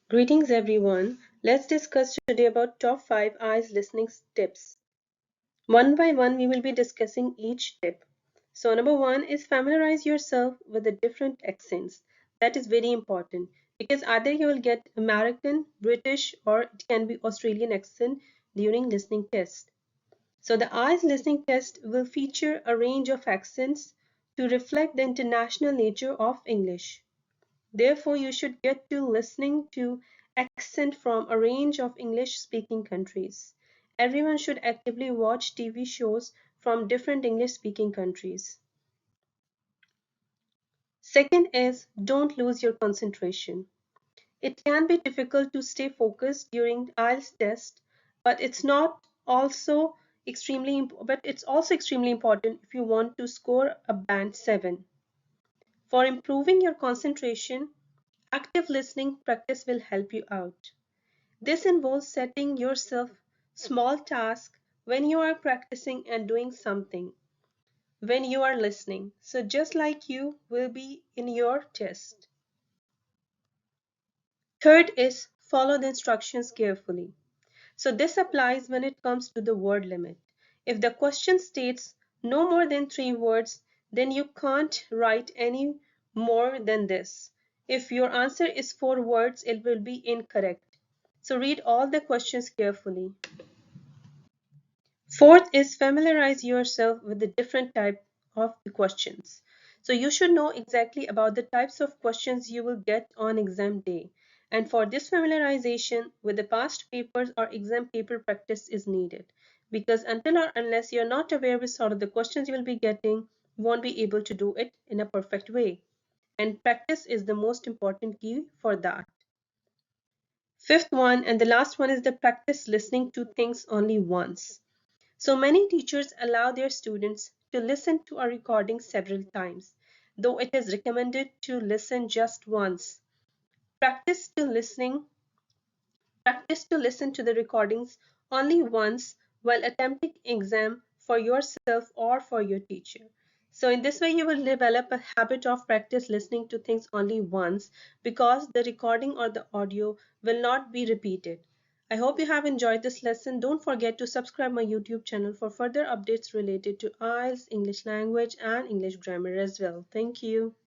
Greetings everyone. Let's discuss today about top 5 IELTS listening tips. One by one we will be discussing each tip. So number 1 is familiarize yourself with the different accents. That is very important because either you will get American, British or it can be Australian accent during listening test. So the IELTS listening test will feature a range of accents to reflect the international nature of English. Therefore, you should get to listening to accent from a range of English-speaking countries. Everyone should actively watch TV shows from different English-speaking countries. Second is don't lose your concentration. It can be difficult to stay focused during IELTS test, but it's also extremely important if you want to score a band 7. For improving your concentration, active listening practice will help you out. This involves setting yourself small tasks when you are practicing and doing something when you are listening. So just like you will be in your test. Third is follow the instructions carefully. So this applies when it comes to the word limit. If the question states no more than 3 words, then you can't write any more than this. If your answer is 4 words, it will be incorrect. So read all the questions carefully. Fourth is familiarize yourself with the different type of the questions. So you should know exactly about the types of questions you will get on exam day. And for this familiarization with the past papers or exam paper practice is needed. Because until or unless you're not aware with sort of the questions you will be getting, you won't be able to do it in a perfect way. And practice is the most important key for that. Fifth one and the last one is the practice listening to things only once. So many teachers allow their students to listen to a recording several times, though it is recommended to listen just once. Practice to listening, Practice to listen to the recordings only once while attempting exam for yourself or for your teacher. So in this way you will develop a habit of practice listening to things only once because the recording or the audio will not be repeated. I hope you have enjoyed this lesson. Don't forget to subscribe my YouTube channel for further updates related to IELTS, English language and English grammar as well. Thank you.